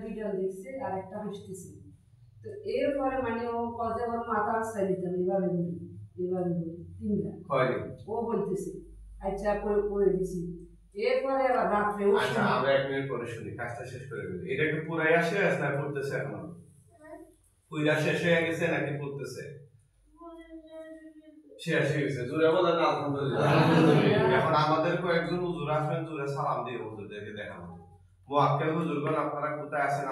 Video দেখছে আর একটা হাসতেছে। তো এরপরে মানে ও কজে ওর মাথা আশ্রয় দিতাম এভাবে বলি তিনটা ও বলতেছে আচ্ছা করে দিছি। এরপরে আবার রাত্রে ও আচ্ছা আমরা 1 মিনিট পরে শুনি, কাজটা শেষ করে দিই। এটা কি পুরাই আসে না পড়তেছে এখন? পুরা শেষ হয়ে গেছে নাকি পড়তেছে? শেষ হয়ে গেছে। জোরে বলেন আলহামদুলিল্লাহ। এখন আমাদের কয়েকজন হুজুর আসবেন, জোরে সালাম দিয়ে হুজুরদেরকে দেখাবো। মুআক্কেল হুজুরগণ আপনারা কোথায় আছেন?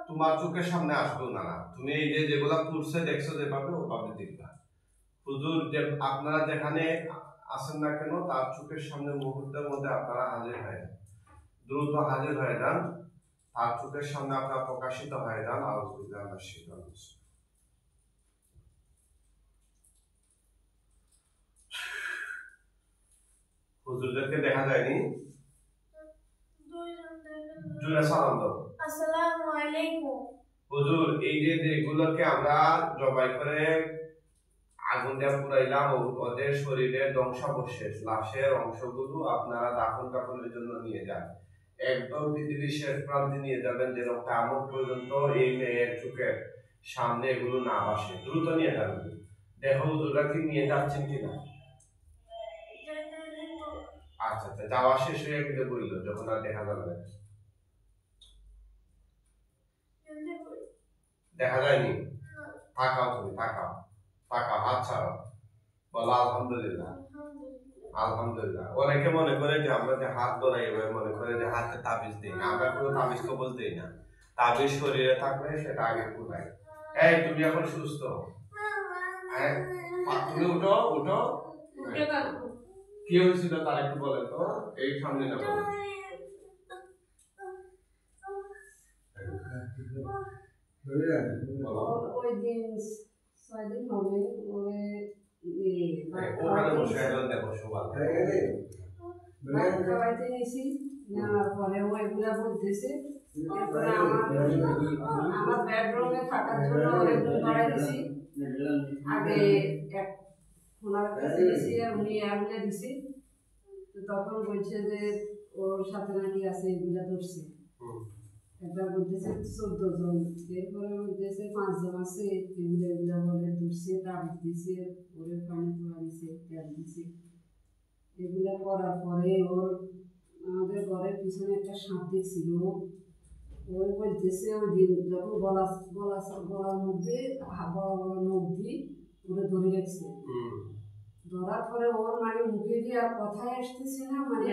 তোমার চোখের সামনে আসবে না, তুমি এই যে যেগুলা পড়ছে দেখছো যেভাবে ওভাবে দেখবা। হুজুর যে আপনারা যেখানে আছেন না কেন তার চোখের সামনে মুহূর্তের মধ্যে আপনারা হাজির হয়ে যান, দ্রুত হাজির হয়ে যান, তার চোখের সামনে আপনারা প্রকাশিত হয়ে যান। আউযুবিল্লাহি মিনাশ শাইতানির রাজিম। হুজুরদেরকে দেখা যায়নি? জোরে সালাম দাও। আসসালামু আলাইকুম। হুজুর এই যে যেগুলোকে আমরা জবাই করে আগুন দিয়ে পুড়াইলাম, ওদের শরীরের ধ্বংসাবশেষ লাশের অংশগুলো আপনারা দাফন কাফনের জন্য নিয়ে যান। একদম পৃথিবীর শেষ প্রান্তে নিয়ে যাবেন, যেন কিয়ামত পর্যন্ত এই মেয়ের চোখের সামনে এগুলো না আসে। দ্রুত নিয়ে যাবেন। দেখো হুজুররা কি নিয়ে যাচ্ছেন কিনা। আচ্ছা আচ্ছা, যাওয়া শেষ হয়ে গেলে বললো যখন আর দেখা যাবে না। দেখা যায়নি? তাকাও, তুমি তাকাও, তাকাও, হাত ছাড়ো, বলো আলহামদুলিল্লাহ। আলহামদুলিল্লাহ। অনেকে মনে করে যে আমরা যে হাত ধরাই এভাবে মনে করে যে হাতে তাবিজ দিই না। আমরা কোনো তাবিজ কবজ দিই না। তাবিজ শরীরে থাকলে সেটা আগে খুলাই। এই তুমি এখন সুস্থ, হ্যাঁ তুমি উঠো উঠো। কি হয়েছিল তার একটু বলে তো, এই সামনে না বলো। ওই দিন 6 দিন হবে ওখানে বসে এখন দেখো সবার খাওয়াইতে নিয়েছি, নেওয়ার পরে ও এগুলা বলতেছে। এরপরে আমার বেডরুমে থাকার জন্য অনেকগুলো বাড়াই দিছি। আগে এক ওনার কাছে দিছি আর উনি আগুনে দিছি। তো তখন বলছে যে ওর সাথে নাকি আছে এগুলা ধরছে। একবার বলতেছে 14 জন, এরপরে বলতেছে 5 জন আছে এগুলা বলে ধরছে, তাবিজ দিছে, ওরে পানি পোড়া দিছে, তেল দিছে। এগুলা করার পরে ওর আমাদের ঘরের পিছনে একটা সাপ দেখছিল। ওই বলতেছে ওই দিন যখন গলার মধ্যে বড় বড় নখ দিয়ে ওরে ধরে রাখছে। ধরার পরে ওর মানে মুখে দিয়ে আর কথাই আসতেছে না, মানে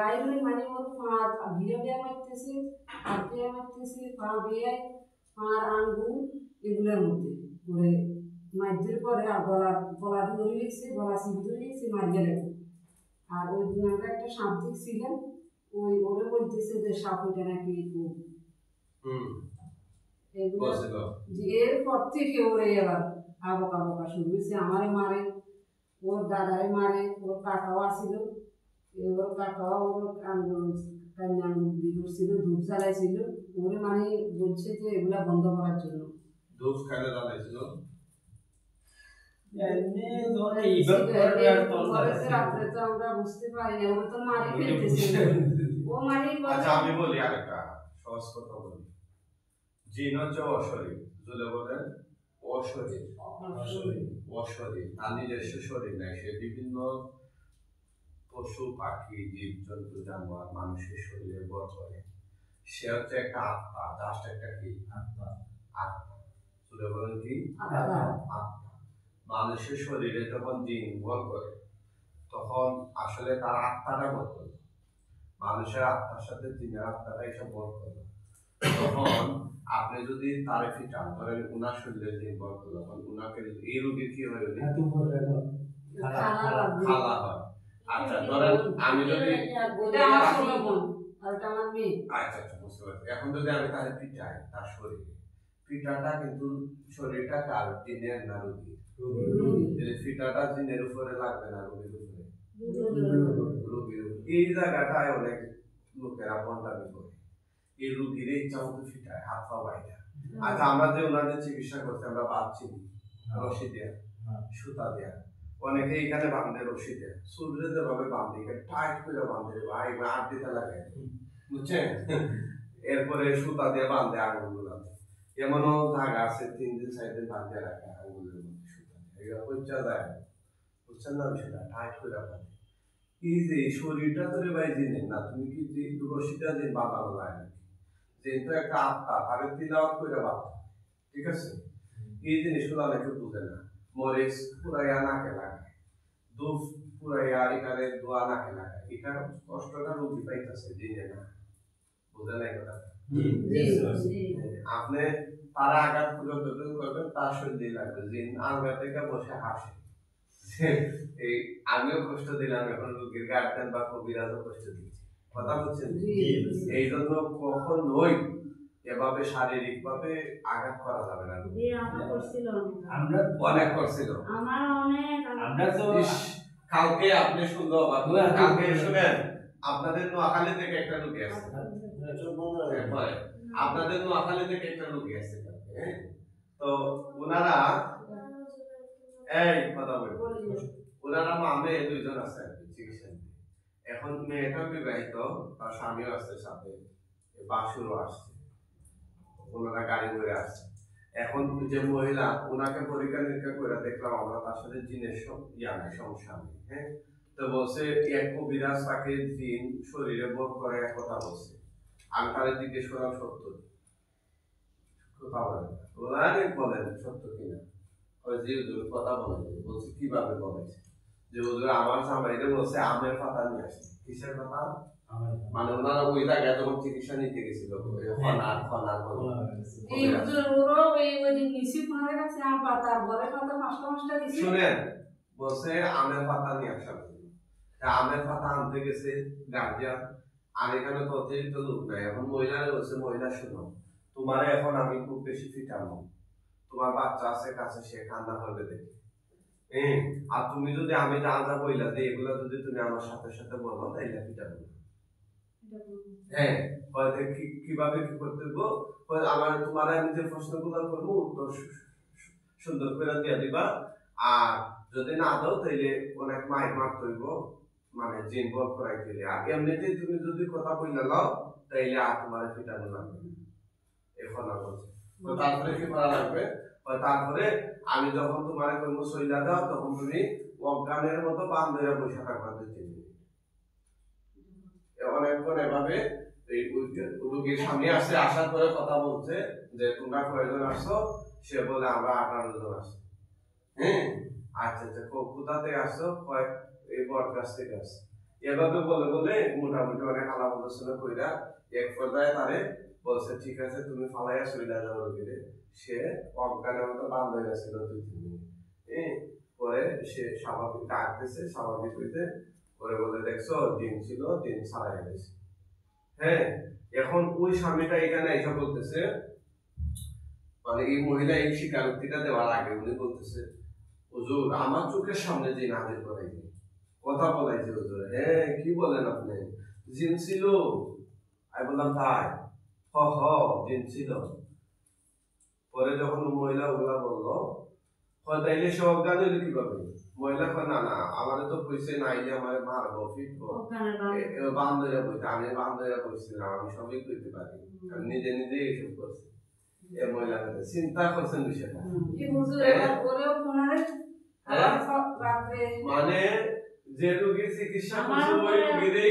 বাইরে মানে ওর পা ভিড়ে দেওয়া মারতেছে, হাত দেওয়া মারতেছে, পা বেয়ে পার আঙ্গুল এগুলোর মধ্যে করে মারধর করে। আর গলা ধরে রেখেছে, গলা চিপ ধরে রেখেছে, মারিয়ে রেখে। আর ওই দিন আমরা একটা সাপ দেখছিলাম, ওই ওরে বলতেছে যে সাপ ওইটা নাকি এরপর থেকে ওরে এবার আবকা বকা শুরু হয়েছে। আমারে মারে, ওর দাদারে মারে, ওর কাকাও আসিল, ওর কাকাও ওর আঙ্গুল দিয়ে ধরছিল, ধূপ জ্বালাইছিল। ওরে মানে বলছে যে এগুলা বন্ধ করার জন্য। ধূপ খাইলে জ্বালাইছিল? রাত্রে তো আমরা বুঝতে পারি না, ওরা তো মারি ফেলতেছে। ও মানে আচ্ছা আমি বলি আরেকটা সহজ কথা বলি। জিন হচ্ছে অশরীর, জুলে বলেন অশরীর। অশরীর তার নিজস্ব শরীর নাই, সে বিভিন্ন পশু পাখি জীব জন্তু জানোয়ার মানুষের শরীরে বর করে। সে হচ্ছে একটা আত্মা, জাস্ট একটা কি আত্মা। আত্মা জুলে বলেন কি আত্মা। মানুষের শরীরে যখন জিন বর করে তখন আসলে তার আত্মাটা বর করে। মানুষের আত্মার সাথে জিনের আত্মাটা এসব বর করে। তখন আপনি যদি তারে ফিটান, ধরেন উনার শরীরে জিন বর করে, তখন উনাকে এই রোগী কি হয় খালা হয়। আচ্ছা ধরেন আমি যদি আচ্ছা আচ্ছা বুঝতে পারছি। এখন যদি আমি তারে পিটাই, তার শরীরে পিটাটা কিন্তু শরীরটা কার জিনের না রোগী? ফিটাটা জিনের উপরে লাগবে না রোগীর উপরে? রোগীর। এই জায়গাটায় অনেক লোকেরা বন্টামি করে, এই রোগীর ইচ্ছা মতো ফিটায়, হাত পা বাইরে। আচ্ছা আমরা যে ওনাদের চিকিৎসা করছি, আমরা বাঁধছি রশি দেয়া, সুতা দেয়া, অনেকে এখানে বাঁধে রশি দেয়া, শরীরে যেভাবে বাঁধে টাইট করে বাঁধে, ভাই আট দিতে লাগে, বুঝছেন? এরপরে সুতা দিয়ে বাঁধে আঙুলগুলাতে। এমনও জায়গা আছে 3 দিন 4 দিন বাঁধে রাখে আঙুলের মধ্যে সুতা দিয়ে। এগুলো পচা যায়, বুঝছেন না বিষয়টা? টাইট করে বাঁধে। এই যে শরীরটা তো রে ভাই জিনের না, তুমি কি রশিটা যে বাঁধানো যায় নাকি? যেহেতু একটা আত্মা, তাহলে তিলাওয়াত করে বাঁধা, ঠিক আছে? এই জিনিসগুলো অনেকে বুঝে না। মরিচ পুরাইয়া নাকে লাগায়, দুধ পুরাইয়া এখানে দোয়া নাকে লাগায়, এটার কষ্টটা রোগী পাইতেছে জিনে না, বুঝে নাই কথা? আপনি তারা আঘাত যতটুকু করবেন তার সহ্য লাগবে। জিন আলগা থেকে বসে হাসে, এই আমিও কষ্ট দিলাম, এখন রোগীর গার্জেন বা কবিরাজও কষ্ট দিচ্ছে। কথা বলছেন? এই জন্য কখনোই এভাবে শারীরিক ভাবে আঘাত করা যাবে না। অনেক করছিল। কালকে আপনি শুনলো, কালকে শুনেন আপনাদের নোয়াখালী থেকে একটা রোগী আসছে, আপনাদের নোয়াখালী থেকে একটা রোগী আসছে। তো ওনারা এই কথা বলি, ওনারা মামে 2 জন আছে চিকিৎসা। এখন মেয়েটা বিবাহিত, তার স্বামীও আসছে সাথে, বাসুরও আসছে, ওনারা গাড়ি করে আসছে। এখন যে মহিলা, ওনাকে পরীক্ষা নিরীক্ষা করে দেখলাম আমরা তার সাথে জিনের নাই, সমস্যা নেই। হ্যাঁ, তো বলছে এক কবিরাজ তাকে জিন শরীরে বোধ করে এক কথা বলছে। আমি তাদের জিজ্ঞেস করলাম সত্য কথা বলেন, ওনারে বলেন সত্য কিনা। ওই যে কথা বলেছে, বলছে কিভাবে বলেছে যে হুজুর আমার জামাইরে বলছে আমের পাতা নিয়ে আসছে। কিসের পাতা? মানে ওনারা ওই জায়গায় যখন চিকিৎসা নিতে গেছিল খনার শুনেন, বলছে আমের পাতা নিয়ে আসা। আমের পাতা আনতে গেছে গার্জিয়ান, আর এখানে তো অতিরিক্ত লোক নাই। এখন মহিলারা বলছে, মহিলা শুনো, তোমার এখন আমি খুব বেশি ফিটানো, তোমার বাচ্চা আছে কাছে, সে কান্না করবে দেখে। আর তুমি যদি আমি যা যা বইলা যে এগুলা যদি তুমি আমার সাথে সাথে বলো তাইলে ফিটাবো। হ্যাঁ, কিভাবে কি করতে হইব, আমার তোমার আমি যে প্রশ্নগুলো করবো উত্তর সুন্দর করে দিয়ে দিবা। আর যদি না দাও তাইলে অনেক মাইক মারতে হইব, মানে জিন বল করাই দিলে। আর এমনিতেই তুমি যদি কথা বইলা লাও তাইলে আর তোমার ফিটানো লাগবে এখন আর বলছে। তো তারপরে কি করা লাগবে? তারপরে আমি যখন তোমার কর্ম সইলা দাও তখন তুমি অজ্ঞানের মতো বান ধরে বসে থাকবা 2-3 মিনিট। অনেকক্ষণ এভাবে এই রোগীর সামনে আসছে, আসার পরে কথা বলছে যে তোমরা কয়জন আসছো? সে বলে আমরা 18 জন আসছি। হ্যাঁ, আচ্ছা আচ্ছা, কোথা থেকে আসছো? এই বটগাছ থেকে আসছে। এভাবে বলে বলে মোটামুটি অনেক আলাপ আলোচনা কইরা এক পর্যায়ে তারে বলছে ঠিক আছে তুমি ফালাইয়া সইলা যাও রোগীরে। সে অজ্ঞানের মতো বান হয়ে গেছিল 2-3 মিনিট। পরে সে স্বাভাবিক ডাকতেছে, স্বাভাবিক হইতে পরে বলে দেখছো দিন ছিল, দিন ছাড়াই গেছে। হ্যাঁ, এখন ওই স্বামীটা এখানে এসে বলতেছে, মানে এই মহিলা এই স্বীকারোক্তিটা দেওয়ার আগে উনি বলতেছে হুজুর আমার চোখের সামনে যে নাজির করাইছে, কথা বলাইছে হুজুর। হ্যাঁ, কি বলেন আপনি? জিন ছিল? আমি বললাম তাই? হ জিন ছিল। পরে যখন মহিলা ওগুলা বললো, তাইলে সে অজ্ঞান হইলে কিভাবে? মহিলা কয় না না, আমারে তো কইছে নাইলে আমার মারবো ফিটবো, বান্ধবীরা বলতে আমি বান্ধবীরা বলছিলাম, আমি সবই করতে পারি, আমি নিজে নিজে এইসব করছি। এ মহিলা চিন্তা করছেন বিষয়টা। মানে যে রোগীর চিকিৎসা করছে ওই রোগীরই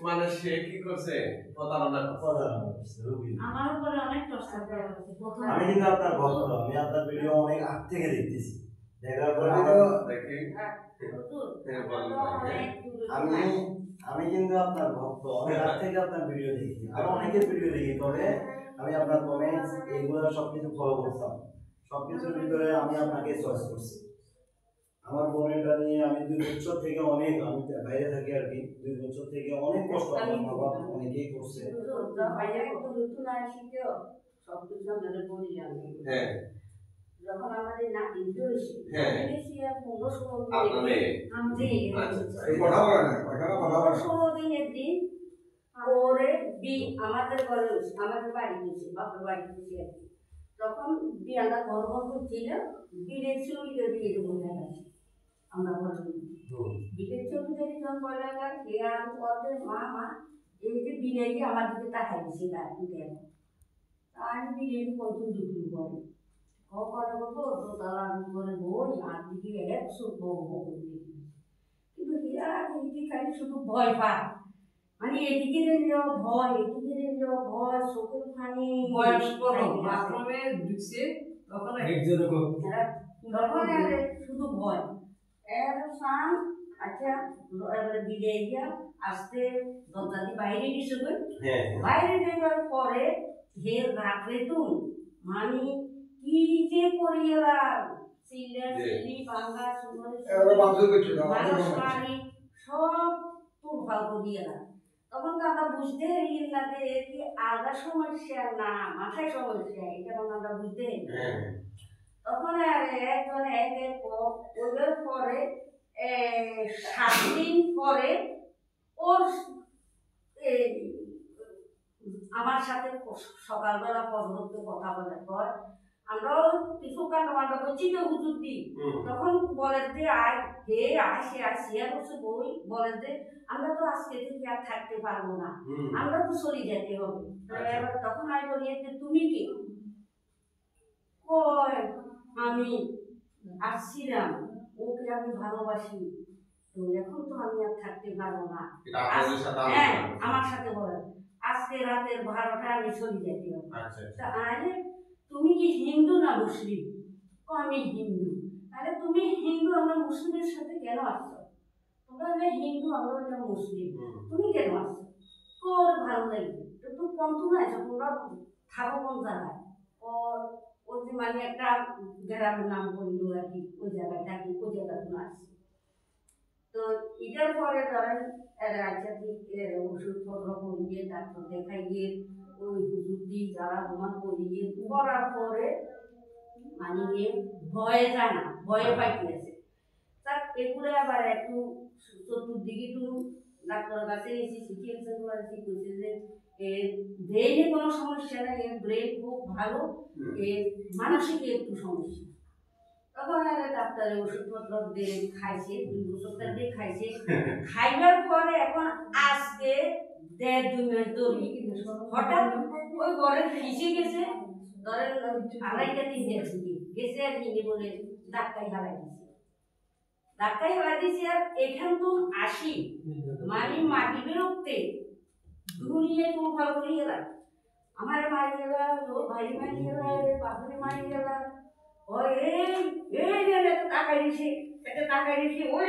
মানে সে কি করছে? প্রতারণা করছে রোগী। আমার উপরে অনেক টর্চার করা হচ্ছে। আমি কিন্তু আপনার ভক্ত, আমি আপনার ভিডিও অনেক আগ থেকে দেখতেছি, দেখার পরে দেখি আমি কিন্তু আপনার ভক্ত, অনেক আগ থেকে আপনার ভিডিও দেখি, আরো অনেকের ভিডিও দেখি। তবে আমি আপনার কমেন্টস এইগুলো সবকিছু ফলো করতাম, সবকিছুর ভিতরে আমি আপনাকে চয়েস করছি। আমার বোনেরটা নিয়ে আমি 2 বছর থেকে অনেক, আমি বাইরে থাকি আর কি, 2 বছর থেকে অনেক কষ্ট আমার মা বাবা অনেকেই করছে। যখন আমাদের না কিনতে হয়েছে দিন ওরে আমাদের ঘরে আমাদের বাড়ি গেছে, বাপের বাড়ি গেছে আর কি। তখন বিয়াটা ঘর করছিল, বিলের ছবিটা দিয়ে দেবো আমরা ঘরে বিলের ছবি যদি যখন বলে সে আমি বলতে মা এই যে বিরিয়ানি আমার দিকে তাকাই দিছে না কেন আমি বিরিয়ানি কত বিক্রি করে কখনো বলবো তো তারা করে বই আর দিকে 100 বউ কিন্তু এরা এদিকে খালি শুধু ভয় পায় মানে এদিকে নিলেও ভয় এদিকে নিলেও ভয় চোখের পানি বয়স বড় বাথরুমে ঢুকছে তখন তখন শুধু ভয় এর সাম আচ্ছা এবারে বিদায় গিয়া আসতে দরজাটি বাইরে গেছে গো বাইরে যাবার পরে হে রাত্রে তো মানে কি যে করিয়া সিলেট সিলি বাংলা মানুষ মারি সব তুলফাল করিয়া তখন আমরা বুঝতে না যে কি আলাদা সমস্যা না মাথায় সমস্যা এটা আমরা বুঝতে তখন একজন একের পর ওদের পরে 7 দিন পরে ওর আমার সাথে সকালবেলা পর্যন্ত কথা বলার পর আমরাও কিছু কাণ্ড করছি তো হুজুর দিই তখন বলেন যে আয় হে আসে আসিয়া বসে বই বলেন যে আমরা তো আজকে থেকে আর থাকতে পারবো না আমরা তো চলে যেতে হবে তখন আমি বলি যে তুমি কি কয় আমি আসছিলাম ওকে আমি ভালোবাসি তো এখন তো আমি আর থাকতে পারবো না হ্যাঁ আমার সাথে বলেন আজকে রাতের 12টা আমি চলে যেতে হবে তা আরে তুমি কি হিন্দু না মুসলিম আমি হিন্দু তাহলে তুমি হিন্দু আমরা মুসলিমের সাথে কেন আসছো তোমরা হিন্দু আমরা মুসলিম তুমি কেন আসছো তোর ভালো লাগবে তো তুই কম তো নাই তোমরা থাকো কোন জায়গায় ওই যে মানে একটা গ্রামের নাম বললো আর কি ওই জায়গায় থাকি ওই জায়গায় আসছি তো এটার পরে ধরেন আচ্ছা ঠিক ওষুধপত্র করিয়ে ডাক্তার দেখাইয়ে ওই হুজুর দিয়ে যারা প্রমাণ করিয়ে করার পরে মানে ভয়ে যায় না ভয়ে পাইতে আছে তা এগুলো আবার একটু চতুর্দিকে একটু ডাক্তারের কাছে এসে চিকিৎসা করেছি বলছে যে ব্রেনে কোনো সমস্যা নেই এর ব্রেন খুব ভালো এর মানসিক একটু সমস্যা তখন ডাক্তারের ওষুধপত্র দিয়ে খাইছে 2 সপ্তাহ দিয়ে খাইছে খাইবার পরে এখন আজকে 1.5-2 মাস ধরে হঠাৎ ওই ঘরে ফিসে গেছে ধরেন 2.5-3 দিন গেছে আর হিন্দি বলে ডাক্তার হারাই দিছে আর এখান তো আসি মানে মাটি বেরোতে দুনিয়া তো ভালো করে গেলাম আমার মারি গেলাম ও ভাই মারি গেলাম বাপরে মারি গেলাম ও এই টাকা দিছে ওই